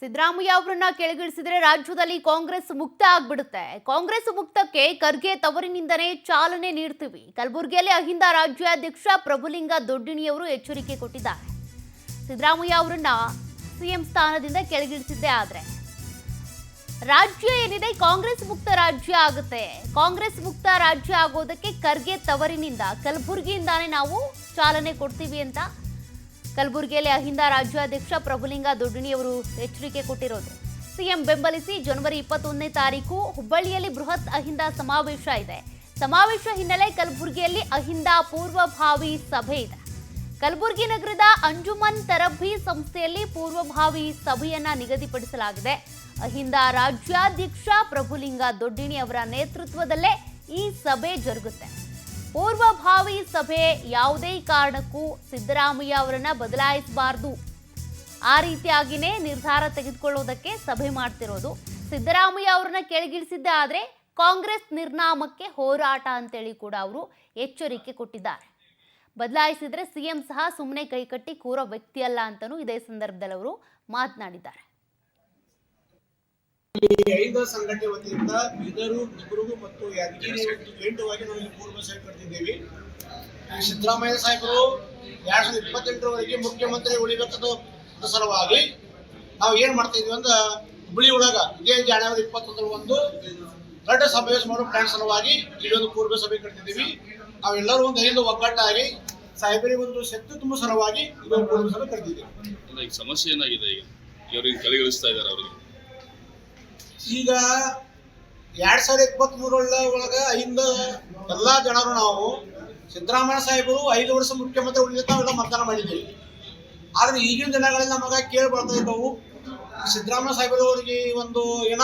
ಸಿದ್ದರಾಮಯ್ಯ ಅವರನ್ನ ಕೆಳಗಿಳಿಸಿದ್ರೆ ರಾಜ್ಯದಲ್ಲಿ ಕಾಂಗ್ರೆಸ್ ಮುಕ್ತ ಆಗ್ಬಿಡುತ್ತೆ. ಕಾಂಗ್ರೆಸ್ ಮುಕ್ತಕ್ಕೆ ಖರ್ಗೆ ತವರಿನಿಂದನೇ ಚಾಲನೆ ನೀಡ್ತೀವಿ. ಕಲಬುರಗಿಯಲ್ಲಿ ಅಹಿಂದ ರಾಜ್ಯಾಧ್ಯಕ್ಷ ಪ್ರಭುಲಿಂಗ ದೊಡ್ಡಿಣಿಯವರು ಎಚ್ಚರಿಕೆ ಕೊಟ್ಟಿದ್ದಾರೆ. ಸಿದ್ದರಾಮಯ್ಯ ಅವರನ್ನ ಸಿಎಂ ಸ್ಥಾನದಿಂದ ಕೆಳಗಿಳಿಸಿದ್ದೇ ಆದ್ರೆ ರಾಜ್ಯ ಏನಿದೆ ಕಾಂಗ್ರೆಸ್ ಮುಕ್ತ ರಾಜ್ಯ ಆಗುತ್ತೆ. ಕಾಂಗ್ರೆಸ್ ಮುಕ್ತ ರಾಜ್ಯ ಆಗೋದಕ್ಕೆ ಖರ್ಗೆ ತವರಿನಿಂದ ಕಲಬುರಗಿಯಿಂದಾನೇ ನಾವು ಚಾಲನೆ ಕೊಡ್ತೀವಿ ಅಂತ ಕಲಬುರಗಿಯಲ್ಲಿ ಅಹಿಂದ ರಾಜ್ಯಾಧ್ಯಕ್ಷ ಪ್ರಭುಲಿಂಗ ದೊಡ್ಡಿಣಿಯವರು ಎಚ್ಚರಿಕೆ ಕೊಟ್ಟಿರೋದು. ಸಿಎಂ ಬೆಂಬಲಿಸಿ ಜನವರಿ 21ನೇ ತಾರೀಕು ಹುಬ್ಬಳ್ಳಿಯಲ್ಲಿ ಬೃಹತ್ ಅಹಿಂದ ಸಮಾವೇಶ ಇದೆ. ಸಮಾವೇಶ ಹಿನ್ನೆಲೆ ಕಲಬುರಗಿಯಲ್ಲಿ ಅಹಿಂದ ಪೂರ್ವಭಾವಿ ಸಭೆ ಇದೆ. ಕಲಬುರಗಿ ನಗರದ ಅಂಜುಮನ್ ತರಬ್ಬಿ ಸಂಸ್ಥೆಯಲ್ಲಿ ಪೂರ್ವಭಾವಿ ಸಭೆಯನ್ನ ನಿಗದಿಪಡಿಸಲಾಗಿದೆ. ಅಹಿಂದ ರಾಜ್ಯಾಧ್ಯಕ್ಷ ಪ್ರಭುಲಿಂಗ ದೊಡ್ಡಿಣಿ ಅವರ ನೇತೃತ್ವದಲ್ಲೇ ಈ ಸಭೆ ಜರುಗುತ್ತೆ. ಪೂರ್ವಭಾವಿ ಸಭೆ ಯಾವುದೇ ಕಾರಣಕ್ಕೂ ಸಿದ್ದರಾಮಯ್ಯ ಅವರನ್ನ ಬದಲಾಯಿಸಬಾರದು, ಆ ರೀತಿಯಾಗಿನೇ ನಿರ್ಧಾರ ತೆಗೆದುಕೊಳ್ಳೋದಕ್ಕೆ ಸಭೆ ಮಾಡ್ತಿರೋದು. ಸಿದ್ದರಾಮಯ್ಯ ಅವರನ್ನ ಕೆಳಗಿಳಿಸಿದ್ದೇ ಆದ್ರೆ ಕಾಂಗ್ರೆಸ್ ನಿರ್ನಾಮಕ್ಕೆ ಹೋರಾಟ ಅಂತೇಳಿ ಕೂಡ ಅವರು ಎಚ್ಚರಿಕೆ ಕೊಟ್ಟಿದ್ದಾರೆ. ಬದಲಾಯಿಸಿದ್ರೆ ಸಿಎಂ ಸಹ ಸುಮ್ಮನೆ ಕೈಕಟ್ಟಿ ಕೂರೋ ವ್ಯಕ್ತಿಯಲ್ಲ ಅಂತಲೂ ಇದೇ ಸಂದರ್ಭದಲ್ಲಿ ಅವರು ಮಾತನಾಡಿದ್ದಾರೆ. ಐದು ಸಂಘಟನೆ ವತಿಯಿಂದ ಬೀದರು, ಗುಲ್ಬರ್ಗ ಮತ್ತು ಯಾದಗಿರಿ ಜಂಟುವಾಗಿ ನಾವು ಇಲ್ಲಿ ಪೂರ್ವ ಸಭೆ ಕರೆದಿದ್ದೇವೆ. ಸಿದ್ದರಾಮಯ್ಯ ಸಾಹೇಬರು 2028ರವರೆಗೆ ಮುಖ್ಯಮಂತ್ರಿ ಉಳಿಬೇಕಾದ ಸಲುವಾಗಿ ನಾವು ಏನ್ ಮಾಡ್ತಾ ಇದೀವಿ ಅಂದ್ರೆ ಹುಬ್ಬಳ್ಳಿ ಒಳಗ ಇದೇ ಜನವರಿ 21 ದೊಡ್ಡ ಸಮಾವೇಶ ಮಾಡೋ ಪ್ಲಾನ್ ಸಲುವಾಗಿ ಇಲ್ಲೊಂದು ಪೂರ್ವ ಸಭೆ ಕರೆದಿದ್ದೀವಿ. ನಾವೆಲ್ಲರೂ ಒಂದು ಐದು ಒಗ್ಗಟ್ಟಾಗಿ ಸಾಹೇಬರಿಗೆ ಒಂದು ಶಕ್ತಿ ತುಂಬ ಸಲುವಾಗಿ ಇದೊಂದು ಪೂರ್ವ ಸಭೆ ಕರೆದಿದ್ದೀವಿ. ಈಗ ಸಮಸ್ಯೆ ಏನಾಗಿದೆ? ಈಗ ಇವರಿಗೆ ಕೆಳಗಿಳಿಸ್ತಾ ಇದ್ದಾರೆ. ಅವರಿಗೆ ಈಗ 2023 ಒಳಗ ಐದು ಎಲ್ಲಾ ಜನರು ನಾವು ಸಿದ್ದರಾಮಯ್ಯ ಸಾಹೇಬರು 5 ವರ್ಷ ಮುಖ್ಯಮಂತ್ರಿ ಉಳಿದ ನಾವೆಲ್ಲ ಮತದಾನ ಮಾಡಿದ್ದೀವಿ. ಆದ್ರೆ ಈಗಿನ ದಿನಗಳಲ್ಲಿ ನಮಗ ಕೇಳಿ ಬರ್ತಾ ಇದ್ದವು ಸಿದ್ದರಾಮಯ್ಯ ಸಾಹೇಬರು ಅವರಿಗೆ ಒಂದು ಏನ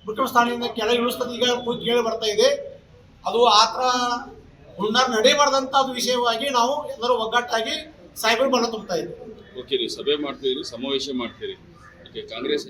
ಮುಖ್ಯ ಸ್ಥಾನದಿಂದ ಕೆಳಗೆ ಇಳಿಸ್ತದೆ ಈಗ ಕೇಳಿ ಬರ್ತಾ ಇದೆ. ಅದು ಆತರ ಹುನ್ನಾರ ನಡೆಯಬಾರ್ದಂತ ಅದು ವಿಷಯವಾಗಿ ನಾವು ಎಲ್ಲರೂ ಒಗ್ಗಟ್ಟಾಗಿ ಸಾಹೇಬರು ಬಲ ತುಂಬ್ತಾ ಇದ್ದೀವಿ. ಓಕೆ, ನೀವು ಸಭೆ ಮಾಡ್ತೀರಿ, ಸಮಾವೇಶ ಮಾಡ್ತೀರಿ, ಓಕೆ, ಕಾಂಗ್ರೆಸ್